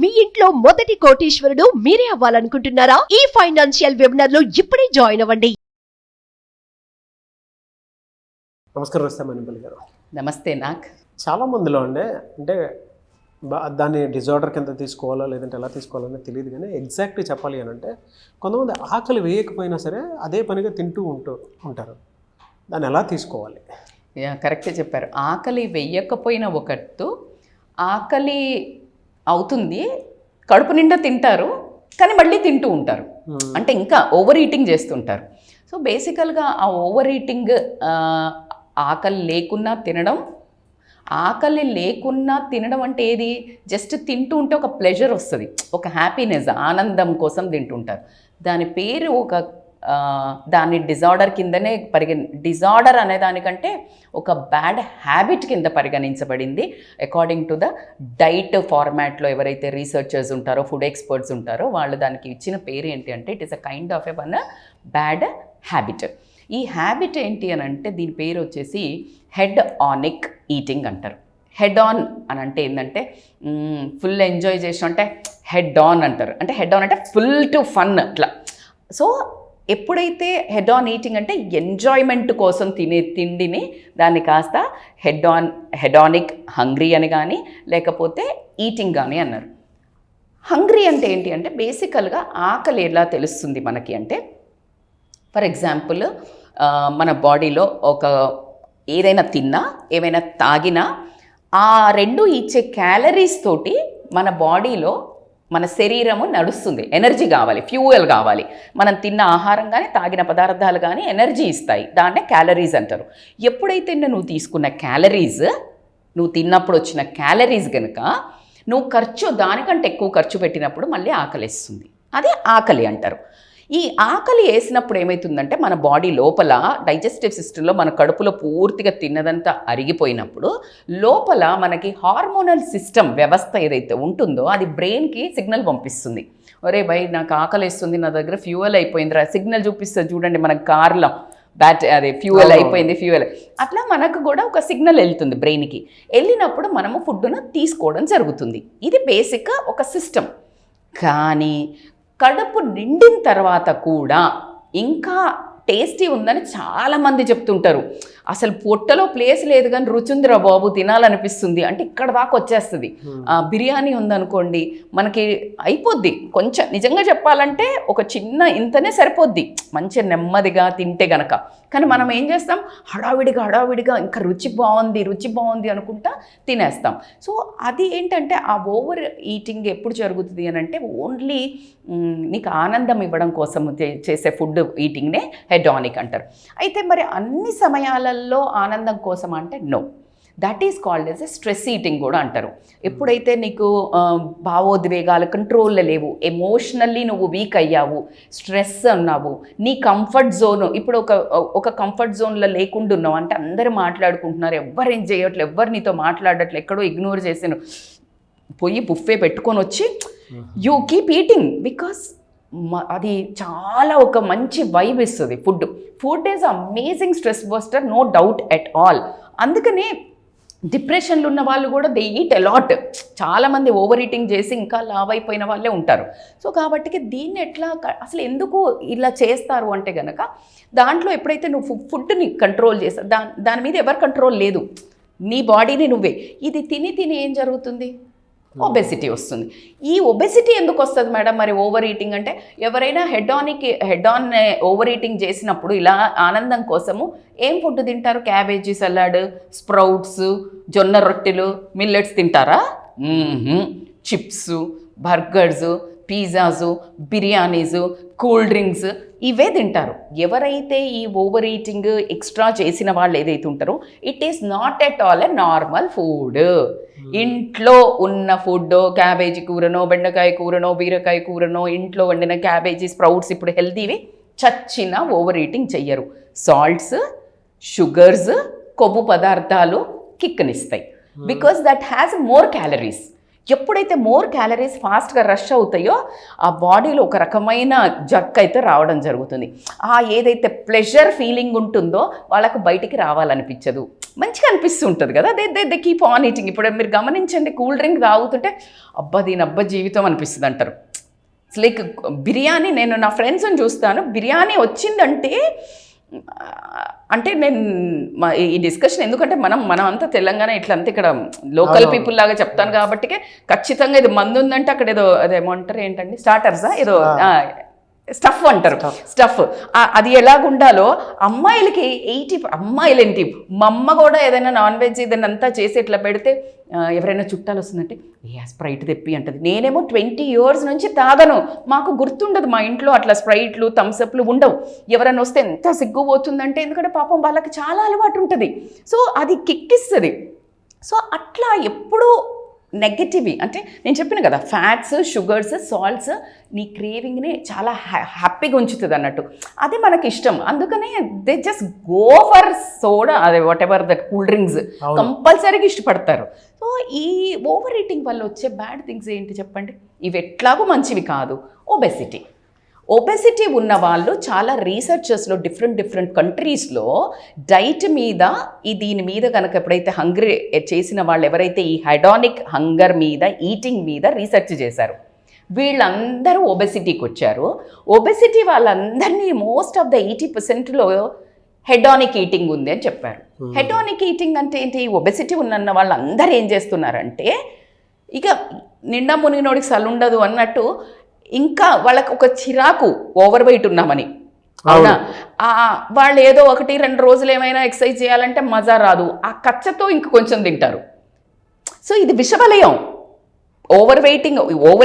మీ ఇంట్లో మొదటి కోటీశ్వరుడు మీరే అవ్వాలనుకుంటున్నారా? ఈ ఫైనాన్షియల్ వెబినార్ లో ఇప్పుడే జాయిన్ అవ్వండి. నమస్కారం రస్తామణిపల్లి గారు. నమస్తే. నాకు చాలా మందిలో అంటే దాన్ని డిజార్డర్ కింద తీసుకోవాలా లేదంటే ఎలా తీసుకోవాలనే తెలియదు, కానీ ఎగ్జాక్ట్గా చెప్పాలి అని అంటే కొంతమంది ఆకలి వేయకపోయినా సరే అదే పనిగా తింటూ ఉంటారు. దాన్ని ఎలా తీసుకోవాలి? కరెక్టే చెప్పారు. ఆకలి వెయ్యకపోయిన ఒకట్టు ఆకలి అవుతుంది, కడుపు నిండా తింటారు కానీ మళ్ళీ తింటూ ఉంటారు, అంటే ఇంకా ఓవర్ ఈటింగ్ చేస్తుంటారు. సో బేసికల్గా ఆ ఓవర్ ఈటింగ్ ఆకలి లేకున్నా తినడం, ఆకలి లేకున్నా తినడం అంటే ఏది, జస్ట్ తింటూ ఉంటే ఒక ప్లెజర్ వస్తుంది, ఒక హ్యాపీనెస్, ఆనందం కోసం తింటుంటారు. దాని పేరు దాన్ని డిజార్డర్ కిందనే డిజార్డర్ అనే దానికంటే ఒక బ్యాడ్ హ్యాబిట్ కింద పరిగణించబడింది అకార్డింగ్ టు ద డైట్ ఫార్మాట్లో. ఎవరైతే రీసెర్చర్స్ ఉంటారో, ఫుడ్ ఎక్స్పర్ట్స్ ఉంటారో, వాళ్ళు దానికి ఇచ్చిన పేరు ఏంటి అంటే it is a kind of one bad habit. ఈ హ్యాబిట్ ఏంటి అని అంటే దీని పేరు వచ్చేసి హెడ్ ఆనిక్ ఈటింగ్ అంటారు. హెడ్ ఆన్ అని అంటే ఏంటంటే ఫుల్ ఎంజాయ్ చేసి అంటే హెడ్ ఆన్ అంటారు. అంటే హెడ్ ఆన్ అంటే ఫుల్ టు ఫన్ అట్లా. సో ఎప్పుడైతే హెడ్ ఆన్ ఈటింగ్ అంటే ఎంజాయ్మెంట్ కోసం తినే తిండిని దాన్ని కాస్త హెడానిక్ హంగ్రీ అని కానీ లేకపోతే ఈటింగ్ కానీ అన్నారు. హంగ్రీ అంటే ఏంటి అంటే బేసికల్గా ఆకలి ఎలా తెలుస్తుంది మనకి అంటే, ఫర్ ఎగ్జాంపుల్ మన బాడీలో ఏదైనా తిన్నా ఏమైనా తాగినా ఆ రెండు ఇచ్చే క్యాలరీస్ తోటి మన బాడీలో మన శరీరము నడుస్తుంది. ఎనర్జీ కావాలి, ఫ్యూయల్ కావాలి. మనం తిన్న ఆహారం కానీ తాగిన పదార్థాలు కానీ ఎనర్జీ ఇస్తాయి, దాన్నే క్యాలరీస్ అంటారు. ఎప్పుడైతే నువ్వు తీసుకున్న క్యాలరీస్, నువ్వు తిన్నప్పుడు వచ్చిన క్యాలరీస్ కనుక నువ్వు దానికంటే ఎక్కువ ఖర్చు పెట్టినప్పుడు మళ్ళీ ఆకలిస్తుంది. అదే ఆకలి అంటారు. ఈ ఆకలి వేసినప్పుడు ఏమవుతుందంటే మన బాడీ లోపల డైజెస్టివ్ సిస్టంలో మన కడుపులో పూర్తిగా తిన్నదంతా అరిగిపోయినప్పుడు లోపల మనకి హార్మోనల్ సిస్టమ్ వ్యవస్థ ఏదైతే ఉంటుందో అది బ్రెయిన్కి సిగ్నల్ పంపిస్తుంది. ఒరే భయ్ నాకు ఆకలి వేస్తుంది, నా దగ్గర ఫ్యూయల్ అయిపోయిందిరా, సిగ్నల్ చూపిస్తుంది చూడండి మన కార్లో ఫ్యూయల్ అయిపోయింది, ఫ్యూయల్. అట్లా మనకు కూడా ఒక సిగ్నల్ వెళ్తుంది బ్రెయిన్కి. వెళ్ళినప్పుడు మనము ఫుడ్ను తీసుకోవడం జరుగుతుంది. ఇది బేసిక్గా ఒక సిస్టమ్. కానీ కడుపు నిండిన తర్వాత కూడా ఇంకా టేస్టీ ఉందని చాలామంది చెప్తుంటారు. అసలు పొట్టలో ప్లేస్ లేదు కానీ రుచుందిరా బాబు తినాలనిపిస్తుంది అంటే ఇక్కడ దాకా వచ్చేస్తుంది. బిర్యానీ ఉందనుకోండి మనకి అయిపోద్ది, కొంచెం నిజంగా చెప్పాలంటే ఒక చిన్న ఇంతనే సరిపోద్ది మంచిగా నెమ్మదిగా తింటే గనక. కానీ మనం ఏం చేస్తాం, హడావిడిగా ఇంకా రుచి బాగుంది అనుకుంటా తినేస్తాం. సో అది ఏంటంటే ఆ ఓవర్ ఈటింగ్ ఎప్పుడు జరుగుతుంది అని అంటే ఓన్లీ నీకు ఆనందం ఇవ్వడం కోసం చేసే ఫుడ్ ఈటింగ్నే హెడానిక్ అంటారు. అయితే మరి అన్ని సమయాలలో ఆనందం కోసం అంటే no, that is called as a stress eating కూడా అంటారు. ఎప్పుడైతే నీకు భావోద్వేగాలు కంట్రోల్లో లేవు, ఎమోషనల్లీ నువ్వు వీక్ అయ్యావు, స్ట్రెస్ అన్నావు, నీ కంఫర్ట్ జోన్ ఇప్పుడు ఒక కంఫర్ట్ జోన్లో లేకుండా ఉన్నావు అంటే అందరూ మాట్లాడుకుంటున్నారు, ఎవ్వరేం చేయట్లేదు, ఎవ్వరు నీతో మాట్లాడట్లేదు, ఎక్కడో ఇగ్నోర్ చేసాను, పోయి బుఫే పెట్టుకొని వచ్చి యూ కీప్ ఈటింగ్ బికాస్ అది చాలా ఒక మంచి వైబ్ ఇస్తుంది. Food is amazing stress buster, no doubt at all. అందుకనే డిప్రెషన్లు ఉన్న వాళ్ళు కూడా దే ఈట్ అలాట్. చాలామంది ఓవర్ ఈటింగ్ చేసి ఇంకా లావ్ అయిపోయిన వాళ్ళే ఉంటారు. సో కాబట్టి దీన్ని ఎట్లా అసలు ఎందుకు ఇలా చేస్తారు అంటే కనుక దాంట్లో ఎప్పుడైతే నువ్వు ఫుడ్ని కంట్రోల్ చేస్తావు, దాని మీద ఎవరు కంట్రోల్ లేదు, నీ బాడీని నువ్వే. ఇది తిని ఏం జరుగుతుంది, ఒబెసిటీ వస్తుంది. ఈ ఒబెసిటీ ఎందుకు వస్తుంది మేడం మరి ఓవర్ ఈటింగ్ అంటే? ఎవరైనా హెడ్ ఆన్ ఓవర్ ఈటింగ్ చేసినప్పుడు ఇలా ఆనందం కోసము ఏం ఫుడ్ తింటారు? క్యాబేజీ సలాడ్, స్ప్రౌట్స్, జొన్న రొట్టెలు, మిల్లెట్స్ తింటారా? Chips, burgers, pizzas, biryanis, cool drinks ఇవే తింటారు. ఎవరైతే ఈ ఓవర్ ఈటింగ్ ఎక్స్ట్రా చేసిన వాళ్ళు ఏదైతే ఉంటారో it is not at all a normal food. ఇంట్లో ఉన్న ఫుడ్, క్యాబేజీ కూరనో, బెండకాయ కూరనో, బీరకాయ కూరనో, ఇంట్లో వండిన క్యాబేజీ, స్ప్రౌట్స్ ఇప్పుడు హెల్తీవి చచ్చిన ఓవర్ ఈటింగ్ చెయ్యరు. సాల్ట్స్, షుగర్స్, కొవ్వు పదార్థాలు కిక్నిస్తాయి because that has more calories. ఎప్పుడైతే మోర్ క్యాలరీస్ ఫాస్ట్గా రష్ అవుతాయో ఆ బాడీలో ఒక రకమైన జర్క్ అయితే రావడం జరుగుతుంది. ఏదైతే ప్లెజర్ ఫీలింగ్ ఉంటుందో వాళ్ళకు బయటికి రావాలనిపించదు. మంచిగా అనిపిస్తుంటుంది కదా, దే కీప్ ఆన్ ఈటింగ్. ఇప్పుడు మీరు గమనించండి, కూల్ డ్రింక్ తాగుతుంటే అబ్బా దీని అబ్బా జీవితం అనిపిస్తుంది అంటారు. లైక్ బిర్యానీ, నేను నా ఫ్రెండ్స్ని చూస్తాను, బిర్యానీ వచ్చిందంటే అంటే నేను ఈ డిస్కషన్ ఎందుకంటే మనం అంతా తెలంగాణ ఇట్లంతా ఇక్కడ లోకల్ పీపుల్ లాగా చెప్తాను కాబట్టి ఖచ్చితంగా ఇది మందు ఉందంటే అక్కడ ఏదో అదేమంటారు ఏంటండి స్టార్టర్సా ఏదో స్టఫ్ అంటారు, స్టఫ్ అది ఎలాగుండాలో అమ్మాయిలకి 80 అమ్మాయిలేంటి మా అమ్మ కూడా ఏదైనా నాన్ వెజ్ ఏదైనా అంతా చేసి ఇట్లా పెడితే ఎవరైనా చుట్టాలు వస్తుందంటే స్ప్రైట్ తెప్పి అంటది. నేనేమో 20 years నుంచి తాగను, మాకు గుర్తుండదు మా ఇంట్లో అట్లా స్ప్రైట్లు థమ్స్అప్లు ఉండవు. ఎవరైనా వస్తే ఎంత సిగ్గుపోతుందంటే, ఎందుకంటే పాపం వాళ్ళకి చాలా అలవాటు ఉంటుంది, సో అది కిక్కిస్తుంది. సో అట్లా ఎప్పుడూ నెగటివ్ అంటే నేను చెప్పిన కదా, ఫ్యాట్స్, షుగర్స్, సాల్ట్స్ నీ క్రేవింగ్ని చాలా హ్యాపీగా ఉంచుతుంది అన్నట్టు, అది మనకి ఇష్టం. అందుకనే they just go for soda, అదే whatever that cool drinks కంపల్సరీగా ఇష్టపడతారు. సో ఈ ఓవర్ ఈటింగ్ వల్ల వచ్చే బ్యాడ్ థింగ్స్ ఏంటి చెప్పండి? ఇవి ఎట్లాగో మంచివి కాదు. ఒబెసిటీ ఉన్న వాళ్ళు చాలా రీసెర్చెస్లో డిఫరెంట్ కంట్రీస్లో డైట్ మీద దీని మీద కనుక ఎప్పుడైతే హంగ్రీ చేసిన వాళ్ళు ఎవరైతే ఈ హెడానిక్ హంగర్ మీద ఈటింగ్ మీద రీసెర్చ్ చేశారు, వీళ్ళందరూ ఒబెసిటీకి వచ్చారు. ఒబెసిటీ వాళ్ళందరినీ most of the 80%లో hedonic eating ఉంది అని చెప్పారు. హెడానిక్ ఈటింగ్ అంటే ఏంటి? ఒబెసిటీ ఉన్న వాళ్ళందరూ ఏం చేస్తున్నారంటే, ఇక నిండా మునిగినోడికి సలుండదు అన్నట్టు, ఇంకా వాళ్ళకి ఒక చిరాకు ఓవర్ వెయిట్ ఉన్నామని, అవునా? వాళ్ళు ఏదో 1-2 రోజులు ఏమైనా ఎక్సర్సైజ్ చేయాలంటే మజా రాదు, ఆ కచ్చతో ఇంక కొంచెం తింటారు. సో ఇది విషవలయం. ఓవర్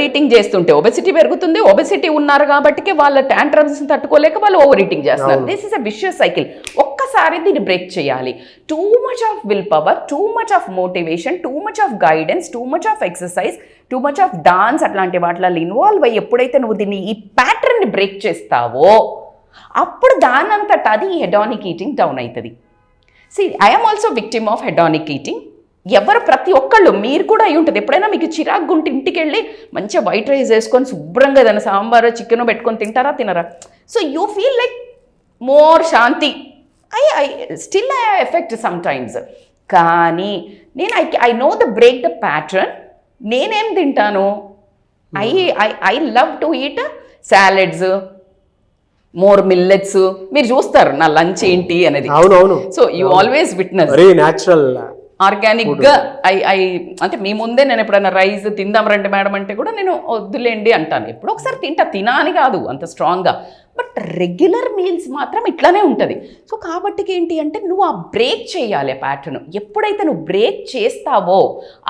ఈటింగ్ చేస్తుంటే ఒబెసిటీ పెరుగుతుంది, ఒబెసిటీ ఉన్నారు కాబట్టి వాళ్ళ ట్యాంట్రమ్స్ తట్టుకోలేక వాళ్ళు ఓవర్ ఈటింగ్ చేస్తున్నారు. This is a vicious cycle. ఒక్కసారి దీన్ని బ్రేక్ చేయాలి. Too much of will power, too much of motivation, too much of guidance, too much of exercise, too much of dance అట్లాంటి వాటిలో ఇన్వాల్వ్ అయ్యి ఎప్పుడైతే నువ్వు దీన్ని ఈ ప్యాటర్న్ని బ్రేక్ చేస్తావో అప్పుడు దానంతట అది హెడానిక్ ఈటింగ్ డౌన్ అవుతుంది. See I'm also victim of hedonic eating. ఎవరు ప్రతి ఒక్కళ్ళు, మీరు కూడా అయి ఉంటుంది. ఎప్పుడైనా మీకు చిరాకు గుంటే ఇంటికి వెళ్ళి మంచిగా వైట్ రైస్ వేసుకొని శుభ్రంగా ఏదైనా సాంబారో చికెనో పెట్టుకొని తినరా? So you feel like more Shanti. I still I effect some times, కానీ నేను I know the break the pattern. నేనేం తింటాను? I love to eat salads, more millets. మీరు చూస్తారు నా లంచ్ ఏంటి అనేది. అవునవును. So you always witness natural ఆర్గానిక్గా అంటే మీ ముందే నేను ఎప్పుడైనా రైస్ తిందాం రండి మేడం అంటే కూడా నేను వద్దులేండి అంటాను. ఎప్పుడో ఒకసారి తినా అని కాదు అంత స్ట్రాంగ్గా, బట్ రెగ్యులర్ మీల్స్ మాత్రం ఇట్లానే ఉంటుంది. సో కాబట్టి ఏంటి అంటే నువ్వు ఆ బ్రేక్ చేయాలి ప్యాటర్న్. ఎప్పుడైతే నువ్వు బ్రేక్ చేస్తావో,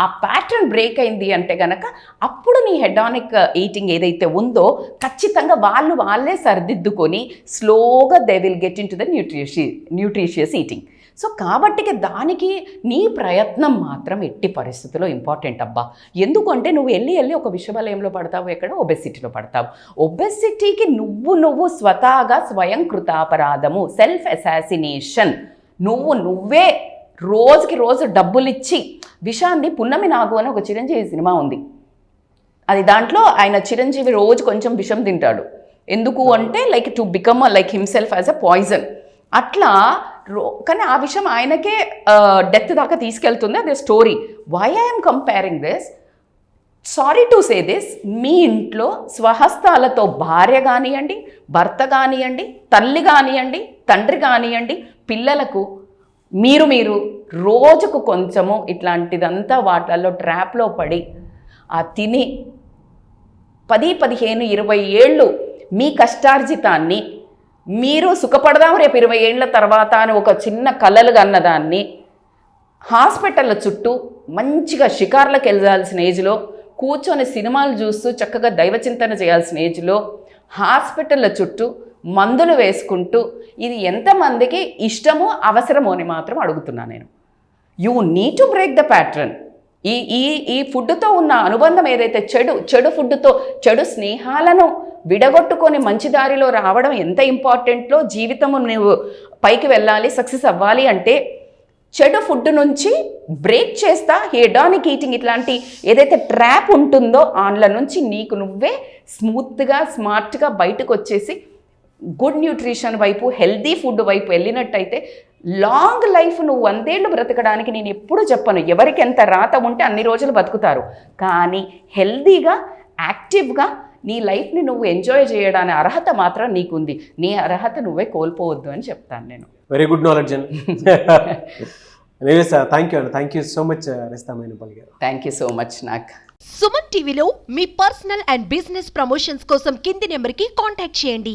ఆ ప్యాటర్న్ బ్రేక్ అయింది అంటే కనుక అప్పుడు నీ హెడానిక్ ఈటింగ్ ఏదైతే ఉందో ఖచ్చితంగా వాళ్ళే సరిదిద్దుకొని స్లోగా they will get in to the nutritious eating. So కాబట్టి దానికి నీ ప్రయత్నం మాత్రం ఎట్టి పరిస్థితుల్లో ఇంపార్టెంట్ అబ్బా. ఎందుకంటే నువ్వు వెళ్ళి ఒక విషవలయంలో పడతావు, ఎక్కడ ఒబెసిటీలో పడతావు. ఒబెసిటీకి నువ్వు స్వతహాగా స్వయం కృతాపరాధము, సెల్ఫ్ అసాసినేషన్. నువ్వే రోజుకి రోజు డబ్బులిచ్చి విషాన్ని పున్నమి నాగు అని ఒక చిరంజీవి సినిమా ఉంది. అది దాంట్లో ఆయన చిరంజీవి రోజు కొంచెం విషం తింటాడు. ఎందుకు అంటే like to become like himself as a poison. అట్లా కానీ ఆ విషయం ఆయనకే డెత్ దాకా తీసుకెళ్తుంది. అదే story. Why I'm comparing this, sorry to say this, మీ ఇంట్లో స్వహస్తాలతో భార్య కానివ్వండి, భర్త కానివ్వండి, తల్లి కానివ్వండి, తండ్రి కానివ్వండి, పిల్లలకు మీరు రోజుకు కొంచెము ఇట్లాంటిదంతా వాటిల్లో ట్రాప్లో పడి ఆ తిని 10, 15, 20 ఏళ్ళు మీ కష్టార్జితాన్ని మీరు సుఖపడదాం రేపు 20 ఏళ్ల తర్వాత అని ఒక చిన్న కలలుగా అన్నదాన్ని హాస్పిటళ్ళ చుట్టూ మంచిగా షికార్లకు వెళ్ళాల్సిన ఏజ్లో, కూర్చొని సినిమాలు చూస్తూ చక్కగా దైవచింతన చేయాల్సిన ఏజ్లో హాస్పిటళ్ళ చుట్టూ మందులు వేసుకుంటూ ఇది ఎంతమందికి ఇష్టమో అవసరమో అని మాత్రం అడుగుతున్నా నేను. You need to break the pattern. ఈ ఫుడ్తో ఉన్న అనుబంధం ఏదైతే చెడు ఫుడ్తో, చెడు స్నేహాలను విడగొట్టుకొని మంచి దారిలో రావడం ఎంత ఇంపార్టెంట్లో, జీవితము నువ్వు పైకి వెళ్ళాలి, సక్సెస్ అవ్వాలి అంటే చెడు ఫుడ్ నుంచి బ్రేక్ చేస్తా హెడానిక్ ఈటింగ్ ఇట్లాంటి ఏదైతే ట్రాప్ ఉంటుందో అందులో నుంచి నీకు నువ్వే స్మూత్గా స్మార్ట్గా బయటకు వచ్చేసి గుడ్ న్యూట్రిషన్ వైపు, హెల్దీ ఫుడ్ వైపు వెళ్ళినట్టయితే లాంగ్ లైఫ్ నువ్వు 100 ఏళ్ళు బ్రతకడానికి నేను ఎప్పుడూ చెప్పను, ఎవరికి ఎంత రాత ఉంటే అన్ని రోజులు బతుకుతారు. కానీ హెల్దీగా యాక్టివ్గా నీ లైఫ్ని నువ్వు ఎంజాయ్ చేయడానికి అర్హత మాత్రం నీకుంది. నీ అర్హత నువ్వే కోల్పోవద్దు అని చెప్తాను నేను. వెరీ గుడ్ నాలెడ్జ్ అండి. Thank you so much Rista Mainapalli గారు. Thank you so much. నాకు సుమన్ టీవీలో మీ పర్సనల్ అండ్ బిజినెస్ ప్రమోషన్స్ కోసం కింది నెంబర్కి కాంటాక్ట్ చేయండి.